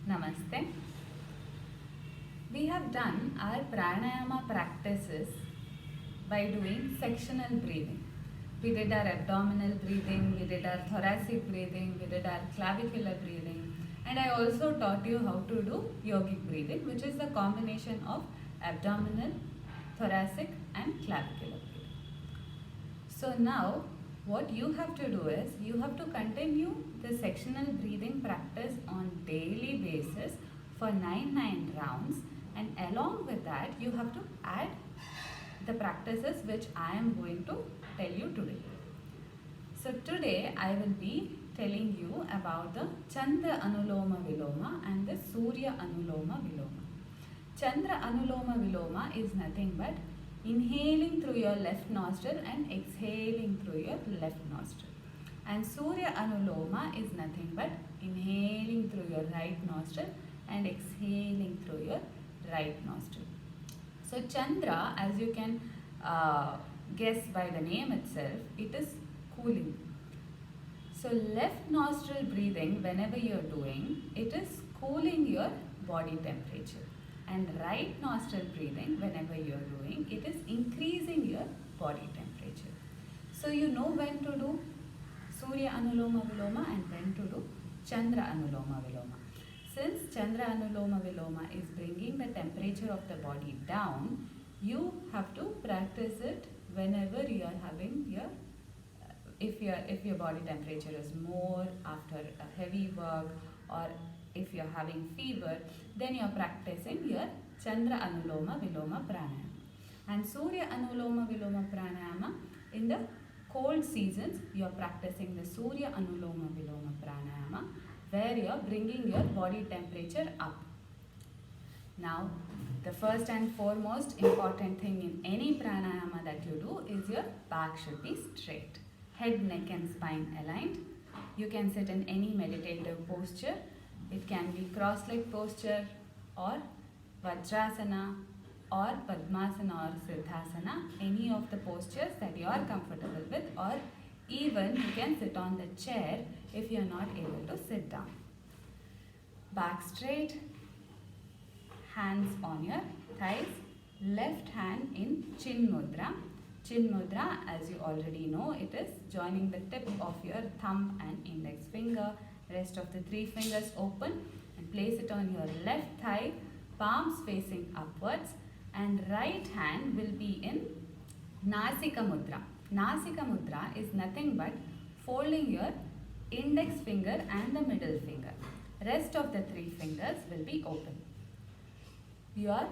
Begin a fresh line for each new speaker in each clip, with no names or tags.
Namaste. We have done our pranayama practices by doing sectional breathing. We did our abdominal breathing, we did our thoracic breathing, we did our clavicular breathing, and I also taught you how to do yogic breathing, which is the combination of abdominal, thoracic, and clavicular breathing. So now what you have to do is you have to continue the sectional breathing practice on daily basis for 9 rounds, and along with that you have to add the practices which I am going to tell you today. So today I will be telling you about the Chandra Anuloma Viloma and the Surya Anuloma Viloma. Chandra Anuloma Viloma is nothing but inhaling through your left nostril and exhaling through your left nostril. And Surya Anuloma is nothing but inhaling through your right nostril and exhaling through your right nostril. So Chandra, as you can guess by the name itself, it is cooling. So left nostril breathing, whenever you are doing, it is cooling your body temperature. And right nostril breathing, whenever you are doing, it is increasing your body temperature. So you know when to do Surya Anuloma Viloma and when to do Chandra Anuloma Viloma. Since Chandra Anuloma Viloma is bringing the temperature of the body down, you have to practice it whenever you are having your if your body temperature is more after a heavy work, or if you are having fever, then you are practicing your Chandra Anuloma Viloma Pranayama. And Surya Anuloma Viloma Pranayama, in the cold seasons, you are practicing the Surya Anuloma Viloma Pranayama, where you are bringing your body temperature up. Now, the first and foremost important thing in any pranayama that you do is your back should be straight. Head, neck and spine aligned. You can sit in any meditative posture. It can be cross-leg posture or Vajrasana or Padmasana or Siddhasana, any of the postures that you are comfortable with, or even you can sit on the chair if you are not able to sit down. Back straight, hands on your thighs, left hand in Chin Mudra. Chin Mudra, as you already know, it is joining the tip of your thumb and index finger, rest of the 3 fingers open, and place it on your left thigh, palms facing upwards, and right hand will be in Nasika Mudra. Nasika Mudra is nothing but folding your index finger and the middle finger. Rest of the 3 fingers will be open. You are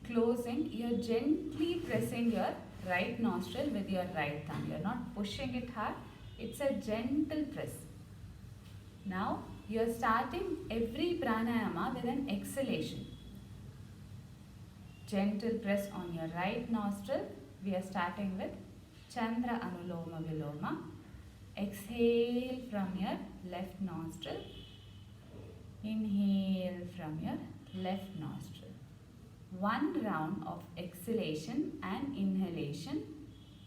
closing, you are gently pressing your right nostril with your right thumb. You are not pushing it hard, it's a gentle press. Now you are starting every pranayama with an exhalation. Gentle press on your right nostril. We are starting with Chandra Anuloma Viloma. Exhale from your left nostril. Inhale from your left nostril. 1 round of exhalation and inhalation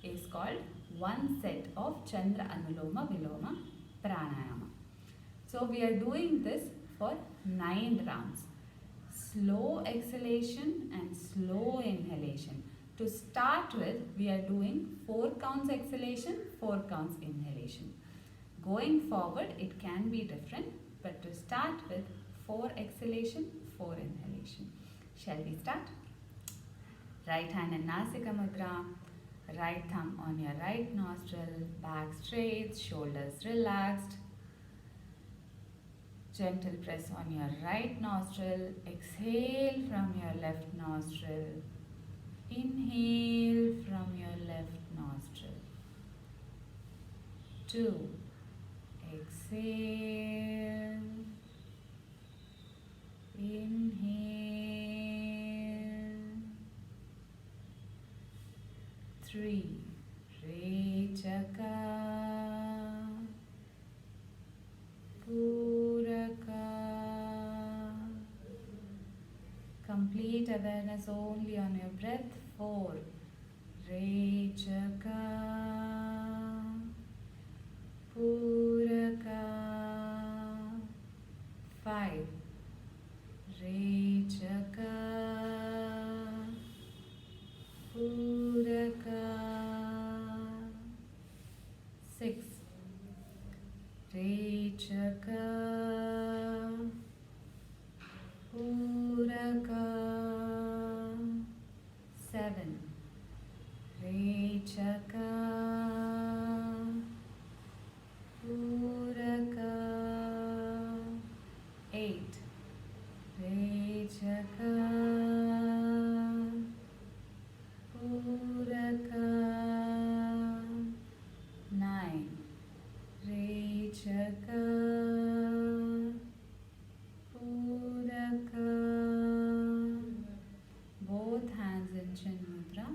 is called 1 set of Chandra Anuloma Viloma Pranayama. So we are doing this for 9 rounds. Slow exhalation and slow inhalation. To start with, we are doing 4 counts exhalation, 4 counts inhalation. Going forward, it can be different, but to start with, 4 exhalation, 4 inhalation. Shall we start? Right hand in Nasika Mudra, right thumb on your right nostril, back straight, shoulders relaxed. Gentle press on your right nostril, exhale from your left nostril, inhale from your left nostril. 2, exhale, inhale, 3, Rechaka, Puraka. Complete awareness only on your breath. 4, Rechaka, Puraka. 5, Rechaka, Puraka. 6. Rechaka, Puraka. 7. Rechaka, Puraka. 8. Rechaka, Puraka. 9. Rechaka, Puraka. Both hands in Chin Mudra.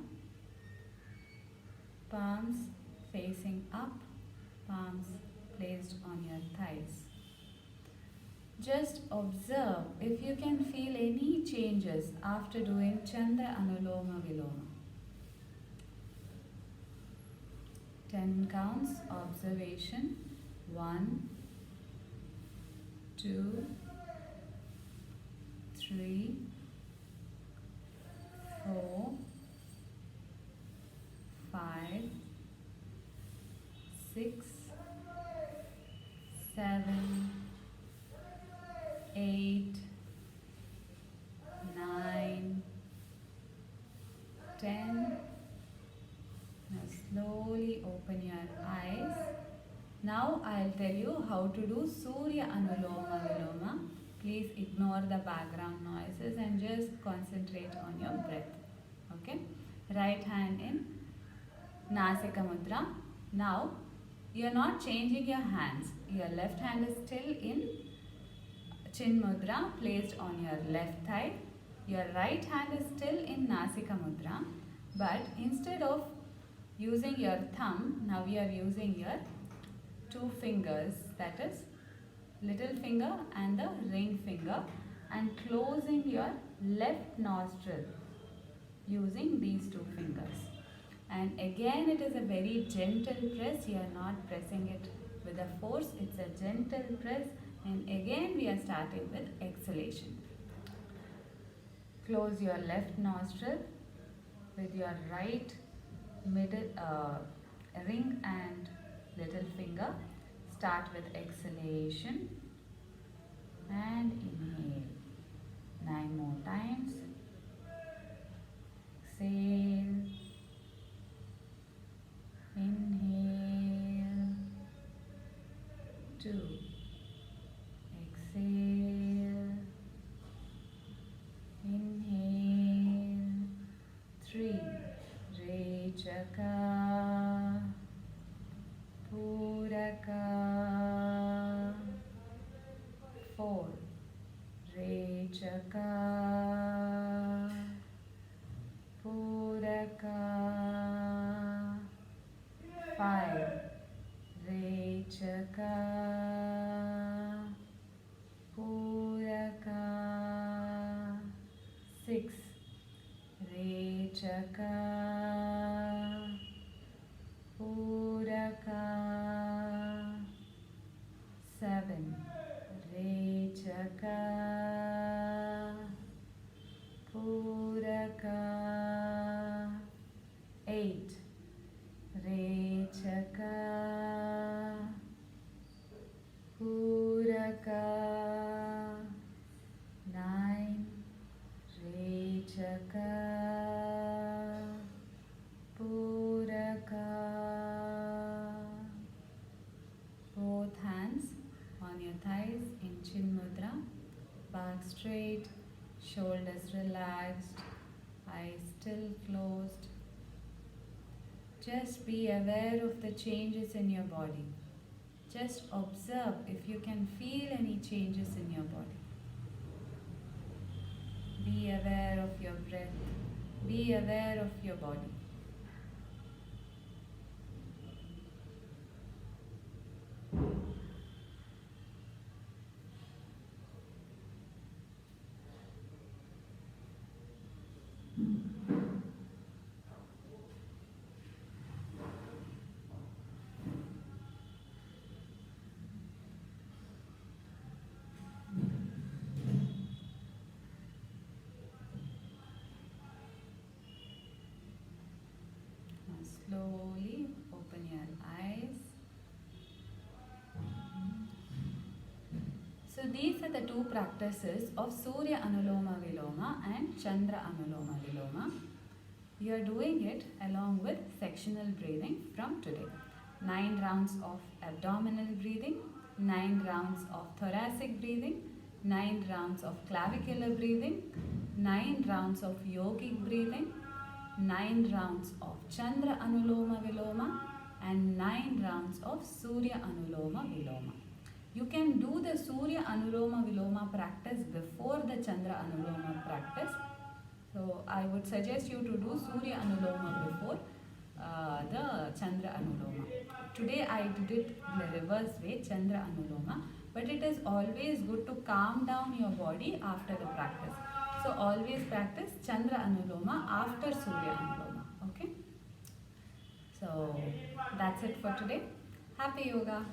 Palms facing up, palms placed on your thighs. Just observe if you can feel any changes after doing Chanda Anuloma Viloma. 10 counts, observation. 1, 2, 3, 4, 5, 6, 7, 8, 9, 10. Now slowly open your eyes. Now I'll tell you how to do Surya Anuloma Viloma. Please ignore the background noises and just concentrate on your breath. Okay? Right hand in Nasika Mudra. Now you are not changing your hands. Your left hand is still in Chin Mudra placed on your left thigh. Your right hand is still in Nasika Mudra. But instead of using your thumb, now we are using your 2 fingers, that is little finger and the ring finger, and closing your left nostril using these 2 fingers. And again it is a very gentle press. You are not pressing it with a force. It's a gentle press. And again we are starting with exhalation. Close your left nostril with your right middle ring and little finger. Start with exhalation and inhale. 9 more times. Exhale. Inhale. 2. Exhale. Inhale. 3. Rechaka, Puraka. 4. Rechaka, Puraka. 5. Rechaka, Puraka. 6. Rechaka, Puraka. 7. Rechaka, Puraka. 8. Rechaka, Puraka. 9. Rechaka, Puraka. Both hands on your thighs in Chin Mudra. Back straight, shoulders relaxed, eyes still closed. Just be aware of the changes in your body. Just observe if you can feel any changes in your body. Be aware of your breath. Be aware of your body. So these are the two practices of Surya Anuloma Viloma and Chandra Anuloma Viloma. You are doing it along with sectional breathing from today. 9 rounds of abdominal breathing, 9 rounds of thoracic breathing, 9 rounds of clavicular breathing, 9 rounds of yogic breathing, 9 rounds of Chandra Anuloma Viloma, and 9 rounds of Surya Anuloma Viloma. You can do the Surya Anuloma Viloma practice before the Chandra Anuloma practice. So I would suggest you to do Surya Anuloma before the Chandra Anuloma. Today I did it the reverse way, Chandra Anuloma, but it is always good to calm down your body after the practice. So always practice Chandra Anuloma after Surya Anuloma. Okay? So that's it for today. Happy yoga!